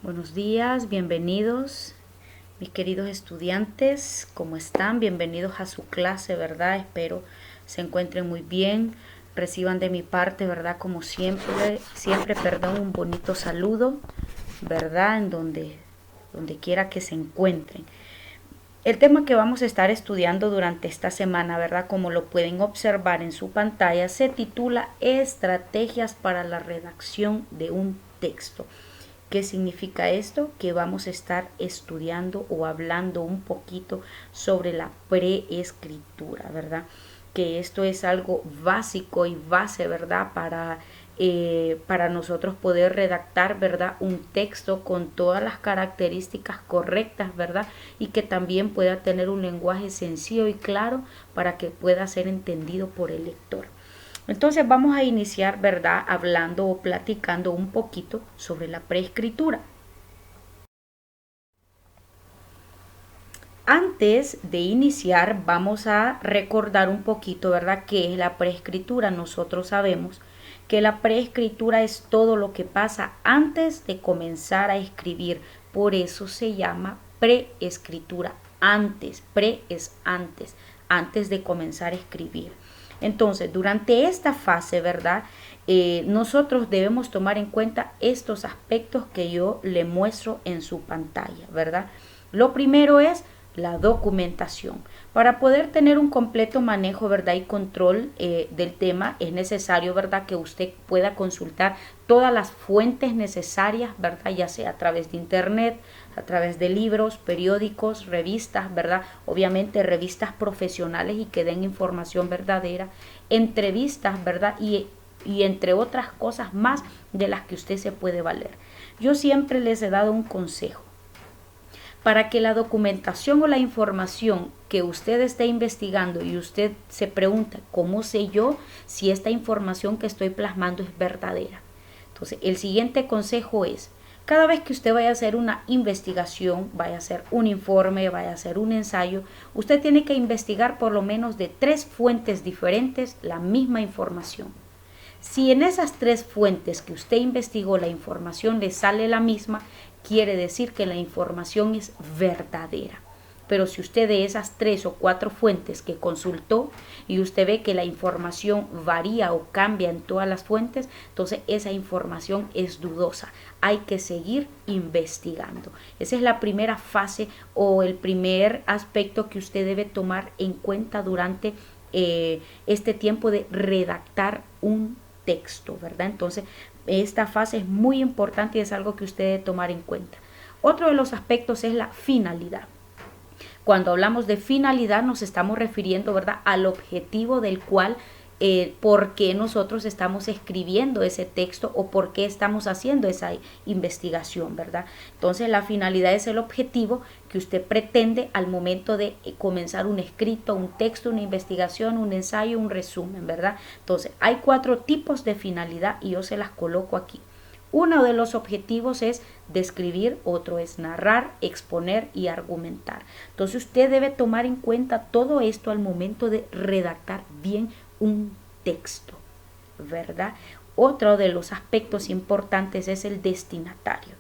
Buenos días, bienvenidos, mis queridos estudiantes, ¿cómo están? Bienvenidos a su clase, ¿verdad? Espero se encuentren muy bien, reciban de mi parte, ¿verdad? Como siempre, perdón, un bonito saludo, ¿verdad? En donde quiera que se encuentren. El tema que vamos a estar estudiando durante esta semana, ¿verdad? Como lo pueden observar en su pantalla, se titula Estrategias para la redacción de un texto. ¿Qué significa esto? Que vamos a estar estudiando o hablando un poquito sobre la preescritura, ¿verdad? Que esto es algo básico y base, ¿verdad? Para nosotros poder redactar, ¿verdad? Un texto con todas las características correctas, ¿verdad? Y que también pueda tener un lenguaje sencillo y claro para que pueda ser entendido por el lector. Entonces vamos a iniciar, ¿verdad? Hablando o platicando un poquito sobre la preescritura. Antes de iniciar, vamos a recordar un poquito, ¿verdad?, qué es la preescritura. Nosotros sabemos que la preescritura es todo lo que pasa antes de comenzar a escribir. Por eso se llama preescritura. Pre es antes de comenzar a escribir. Entonces, durante esta fase, ¿verdad? Nosotros debemos tomar en cuenta estos aspectos que yo le muestro en su pantalla, ¿verdad? Lo primero es la documentación. Para poder tener un completo manejo, ¿verdad?, y control del tema, es necesario, ¿verdad?, que usted pueda consultar todas las fuentes necesarias, ¿verdad?, ya sea a través de internet, a través de libros, periódicos, revistas, ¿verdad?, obviamente revistas profesionales y que den información verdadera, entrevistas, ¿verdad?, y entre otras cosas más de las que usted se puede valer. Yo siempre les he dado un consejo. Para que la documentación o la información que usted esté investigando y usted se pregunta, ¿cómo sé yo si esta información que estoy plasmando es verdadera? Entonces, el siguiente consejo es, cada vez que usted vaya a hacer una investigación, vaya a hacer un informe, vaya a hacer un ensayo, usted tiene que investigar por lo menos de 3 fuentes diferentes la misma información. Si en esas 3 fuentes que usted investigó la información le sale la misma, quiere decir que la información es verdadera. Pero si usted de esas 3 o 4 fuentes que consultó y usted ve que la información varía o cambia en todas las fuentes, entonces esa información es dudosa. Hay que seguir investigando. Esa es la primera fase o el primer aspecto que usted debe tomar en cuenta durante este tiempo de redactar un texto, ¿verdad? Entonces, esta fase es muy importante y es algo que usted debe tomar en cuenta. Otro de los aspectos es la finalidad. Cuando hablamos de finalidad nos estamos refiriendo, ¿verdad?, al objetivo del cual por qué nosotros estamos escribiendo ese texto o por qué estamos haciendo esa investigación, ¿verdad? Entonces la finalidad es el objetivo que usted pretende al momento de comenzar un escrito, un texto, una investigación, un ensayo, un resumen, ¿verdad? Entonces hay 4 tipos de finalidad y yo se las coloco aquí. Uno de los objetivos es describir, otro es narrar, exponer y argumentar. Entonces usted debe tomar en cuenta todo esto al momento de redactar bien un texto, ¿verdad? Otro de los aspectos importantes es el destinatario.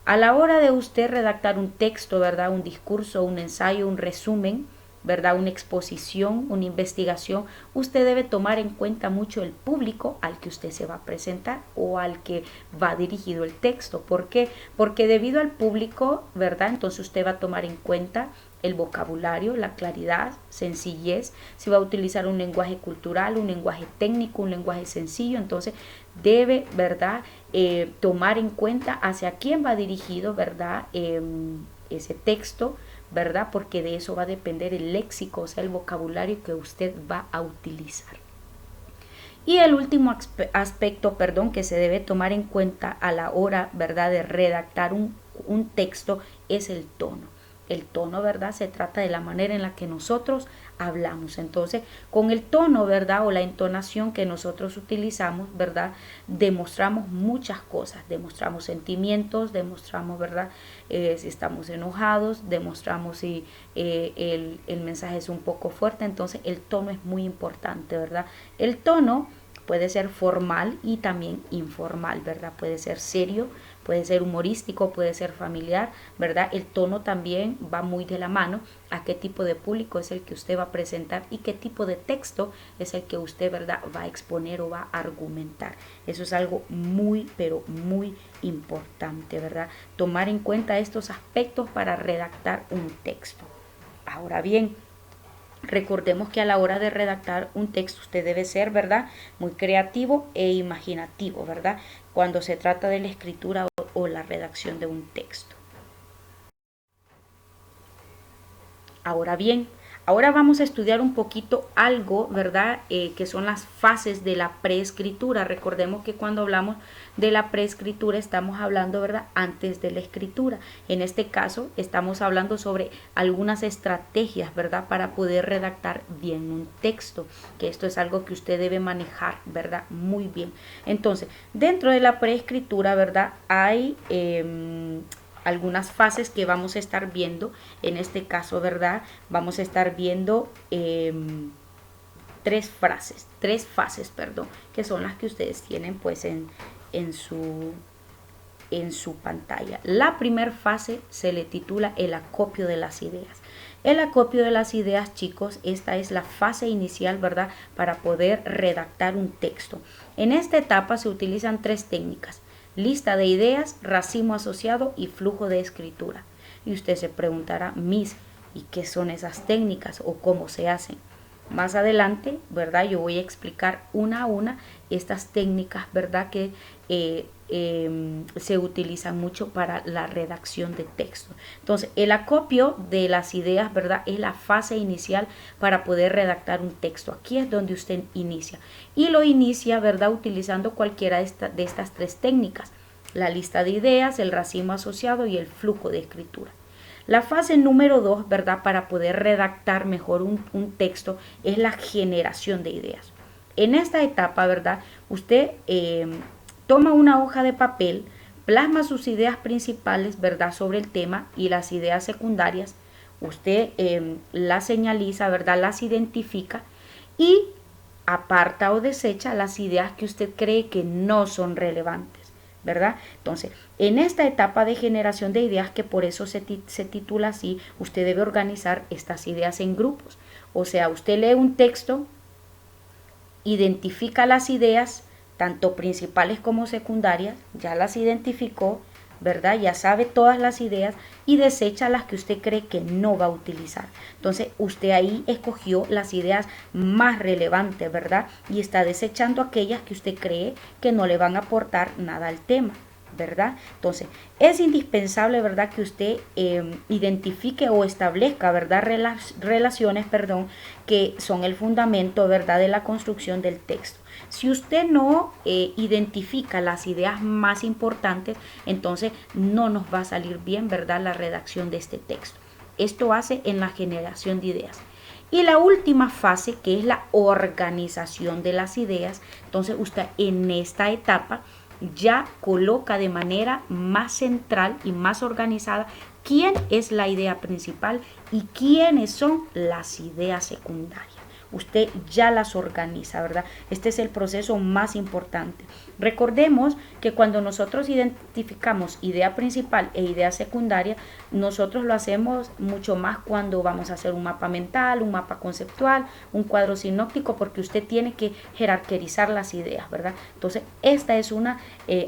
A la hora de usted redactar un texto, ¿verdad?, un discurso, un ensayo, un resumen, ¿verdad?, una exposición, una investigación, usted debe tomar en cuenta mucho el público al que usted se va a presentar o al que va dirigido el texto. ¿Por qué? Porque debido al público, ¿verdad?, entonces usted va a tomar en cuenta el vocabulario, la claridad, sencillez, si va a utilizar un lenguaje cultural, un lenguaje técnico, un lenguaje sencillo, entonces debe, ¿verdad?, tomar en cuenta hacia quién va dirigido, ¿verdad?, ese texto, ¿verdad? Porque de eso va a depender el léxico, o sea, el vocabulario que usted va a utilizar. Y el último aspecto, que se debe tomar en cuenta a la hora, ¿verdad?, de redactar un texto es el tono. El tono, ¿verdad?, se trata de la manera en la que nosotros hablamos. Entonces, con el tono, ¿verdad?, o la entonación que nosotros utilizamos, ¿verdad?, demostramos muchas cosas. Demostramos sentimientos, demostramos, ¿verdad?, si estamos enojados, demostramos si el mensaje es un poco fuerte. Entonces, el tono es muy importante, ¿verdad? El tono puede ser formal y también informal, ¿verdad? Puede ser serio, puede ser humorístico, puede ser familiar, ¿verdad? El tono también va muy de la mano a qué tipo de público es el que usted va a presentar y qué tipo de texto es el que usted, ¿verdad?, va a exponer o va a argumentar. Eso es algo muy, pero muy importante, ¿verdad? Tomar en cuenta estos aspectos para redactar un texto. Ahora bien, recordemos que a la hora de redactar un texto usted debe ser, ¿verdad?, muy creativo e imaginativo, ¿verdad?, cuando se trata de la escritura o la redacción de un texto. Ahora bien, ahora vamos a estudiar un poquito algo, ¿verdad?, que son las fases de la preescritura. Recordemos que cuando hablamos de la preescritura estamos hablando, ¿verdad?, antes de la escritura. En este caso estamos hablando sobre algunas estrategias, ¿verdad?, para poder redactar bien un texto, que esto es algo que usted debe manejar, ¿verdad?, muy bien. Entonces, dentro de la preescritura, ¿verdad?, hay algunas fases que vamos a estar viendo. En este caso, ¿verdad?, vamos a estar viendo tres fases, perdón, que son las que ustedes tienen pues en su pantalla. La primera fase se le titula el acopio de las ideas. El acopio de las ideas, chicos, esta es la fase inicial, ¿verdad?, para poder redactar un texto. En esta etapa se utilizan tres técnicas: lista de ideas, racimo asociado y flujo de escritura. Y usted se preguntará, Miss, ¿y qué son esas técnicas o cómo se hacen? Más adelante, ¿verdad?, yo voy a explicar una a una estas técnicas, ¿verdad?, que se utilizan mucho para la redacción de texto. Entonces, el acopio de las ideas, ¿verdad?, es la fase inicial para poder redactar un texto. Aquí es donde usted inicia. Y lo inicia, ¿verdad?, utilizando cualquiera de estas tres técnicas: la lista de ideas, el racimo asociado y el flujo de escritura. La fase número 2, ¿verdad?, para poder redactar mejor un texto es la generación de ideas. En esta etapa, ¿verdad?, usted toma una hoja de papel, plasma sus ideas principales, ¿verdad?, sobre el tema, y las ideas secundarias usted las señaliza, ¿verdad?, las identifica y aparta o desecha las ideas que usted cree que no son relevantes, ¿verdad? Entonces, en esta etapa de generación de ideas, que por eso se titula así, usted debe organizar estas ideas en grupos. O sea, usted lee un texto, identifica las ideas, tanto principales como secundarias, ya las identificó, ¿verdad? Ya sabe todas las ideas y desecha las que usted cree que no va a utilizar. Entonces, usted ahí escogió las ideas más relevantes, ¿verdad? Y está desechando aquellas que usted cree que no le van a aportar nada al tema, ¿verdad? Entonces, es indispensable, ¿verdad?, que usted identifique o establezca, ¿verdad?, relaciones, que son el fundamento, ¿verdad?, de la construcción del texto. Si usted no identifica las ideas más importantes, entonces no nos va a salir bien, ¿verdad?, la redacción de este texto. Esto hace en la generación de ideas. Y la última fase, que es la organización de las ideas, entonces usted en esta etapa ya coloca de manera más central y más organizada quién es la idea principal y quiénes son las ideas secundarias. Usted ya las organiza, ¿verdad? Este es el proceso más importante. Recordemos que cuando nosotros identificamos idea principal e idea secundaria, nosotros lo hacemos mucho más cuando vamos a hacer un mapa mental, un mapa conceptual, un cuadro sinóptico, porque usted tiene que jerarquizar las ideas, ¿verdad? Entonces, esta es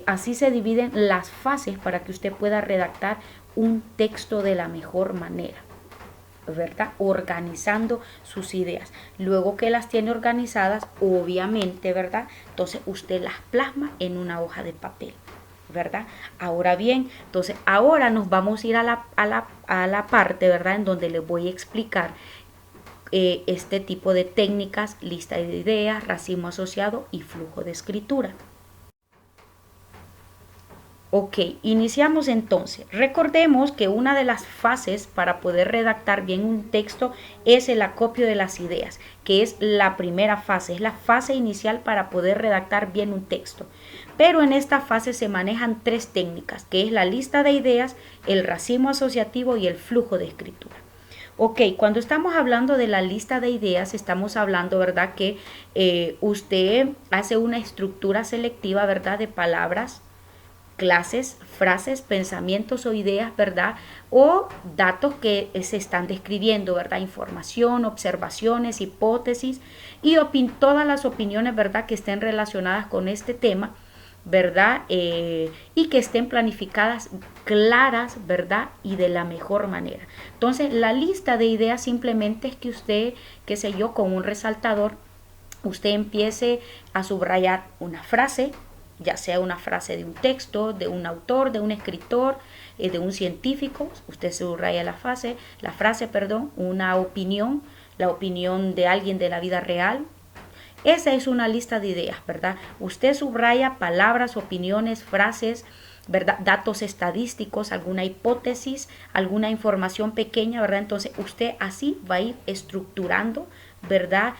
así se dividen las fases para que usted pueda redactar un texto de la mejor manera, ¿verdad?, organizando sus ideas. Luego que las tiene organizadas, obviamente, ¿verdad?, entonces usted las plasma en una hoja de papel, ¿verdad? Ahora bien, entonces ahora nos vamos a ir a la parte, ¿verdad?, en donde les voy a explicar este tipo de técnicas: lista de ideas, racimo asociado y flujo de escritura. Ok, iniciamos entonces. Recordemos que una de las fases para poder redactar bien un texto es el acopio de las ideas, que es la primera fase, es la fase inicial para poder redactar bien un texto. Pero en esta fase se manejan tres técnicas, que es la lista de ideas, el racimo asociativo y el flujo de escritura. Ok, cuando estamos hablando de la lista de ideas, estamos hablando, ¿verdad? Que usted hace una estructura selectiva, ¿verdad? De palabras, clases, frases, pensamientos o ideas, ¿verdad? O datos que se están describiendo, ¿verdad? Información, observaciones, hipótesis y todas las opiniones, ¿verdad? Que estén relacionadas con este tema, ¿verdad? Y que estén planificadas, claras, ¿verdad? Y de la mejor manera. Entonces, la lista de ideas simplemente es que usted, qué sé yo, con un resaltador, usted empiece a subrayar una frase, ya sea una frase de un texto, de un autor, de un escritor, de un científico, usted subraya la frase, perdón, una opinión, la opinión de alguien de la vida real. Esa es una lista de ideas, ¿verdad? Usted subraya palabras, opiniones, frases, ¿verdad? Datos estadísticos, alguna hipótesis, alguna información pequeña, ¿verdad? Entonces usted así va a ir estructurando, ¿verdad?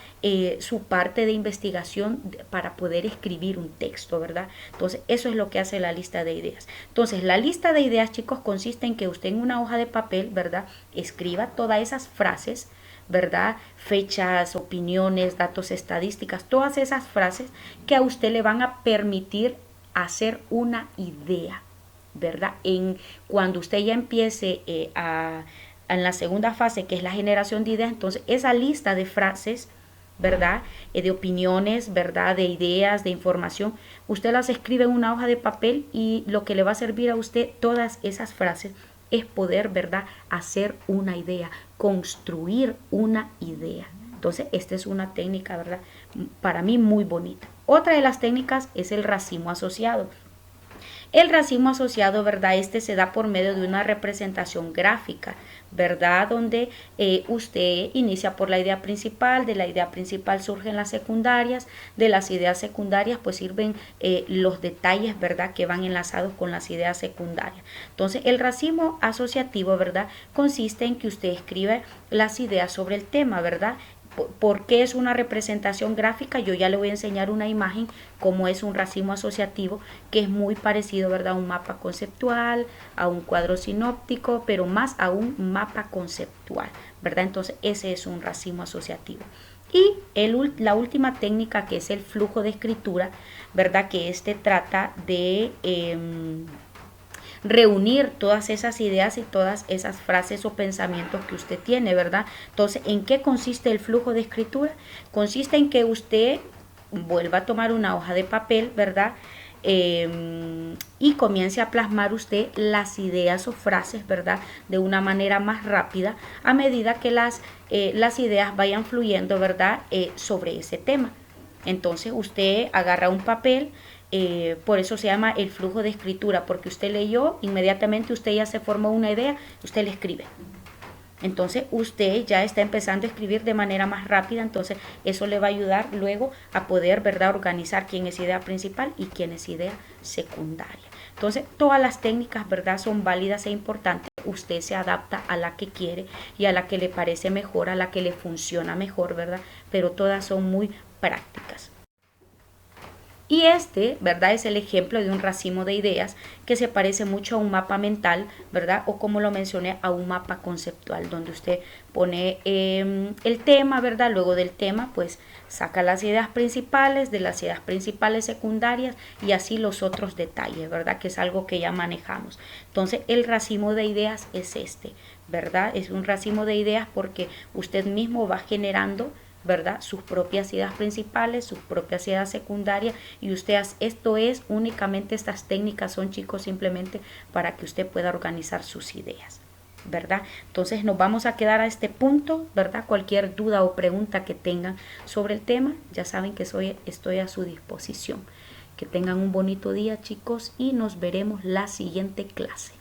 Su parte de investigación para poder escribir un texto, ¿verdad? Entonces eso es lo que hace la lista de ideas. Entonces la lista de ideas, chicos, consiste en que usted en una hoja de papel, ¿verdad? Escriba todas esas frases, ¿verdad? Fechas, opiniones, datos estadísticas, todas esas frases que a usted le van a permitir hacer una idea, ¿verdad? Cuando usted ya empiece en la segunda fase, que es la generación de ideas, entonces esa lista de frases, ¿verdad? De opiniones, ¿verdad? De ideas, de información, usted las escribe en una hoja de papel y lo que le va a servir a usted todas esas frases es poder, ¿verdad? Hacer una idea, construir una idea. Entonces, esta es una técnica, ¿verdad? Para mí muy bonita. Otra de las técnicas es el racimo asociado. El racimo asociado, ¿verdad? Este se da por medio de una representación gráfica, ¿verdad? Donde usted inicia por la idea principal, de la idea principal surgen las secundarias, de las ideas secundarias pues sirven los detalles, ¿verdad? Que van enlazados con las ideas secundarias. Entonces, el racimo asociativo, ¿verdad? Consiste en que usted escribe las ideas sobre el tema, ¿verdad? ¿Por qué es una representación gráfica? Yo ya le voy a enseñar una imagen como es un racimo asociativo, que es muy parecido, ¿verdad? A un mapa conceptual, a un cuadro sinóptico, pero más a un mapa conceptual, ¿verdad? Entonces ese es un racimo asociativo. Y la última técnica, que es el flujo de escritura, ¿verdad? Que este trata de reunir todas esas ideas y todas esas frases o pensamientos que usted tiene, ¿verdad? Entonces, ¿en qué consiste el flujo de escritura? Consiste en que usted vuelva a tomar una hoja de papel, ¿verdad? Y comience a plasmar usted las ideas o frases, ¿verdad? De una manera más rápida a medida que las ideas vayan fluyendo, ¿verdad? Sobre ese tema. Entonces usted agarra un papel, por eso se llama el flujo de escritura, porque usted leyó, inmediatamente usted ya se formó una idea, usted le escribe. Entonces usted ya está empezando a escribir de manera más rápida, entonces eso le va a ayudar luego a poder, ¿verdad?, organizar quién es idea principal y quién es idea secundaria. Entonces todas las técnicas, ¿verdad?, son válidas e importantes. Usted se adapta a la que quiere y a la que le parece mejor, a la que le funciona mejor, ¿verdad? Pero todas son muy prácticas. Y este, ¿verdad? Es el ejemplo de un racimo de ideas que se parece mucho a un mapa mental, ¿verdad? O como lo mencioné, a un mapa conceptual, donde usted pone el tema, ¿verdad? Luego del tema, pues saca las ideas principales, de las ideas principales secundarias y así los otros detalles, ¿verdad? Que es algo que ya manejamos. Entonces, el racimo de ideas es este, ¿verdad? Es un racimo de ideas porque usted mismo va generando, ¿verdad?, sus propias ideas principales, sus propias ideas secundarias, y esto es únicamente, estas técnicas son, chicos, simplemente para que usted pueda organizar sus ideas, ¿verdad? Entonces nos vamos a quedar a este punto, ¿verdad? Cualquier duda o pregunta que tengan sobre el tema, ya saben que estoy a su disposición. Que tengan un bonito día, chicos, y nos veremos la siguiente clase.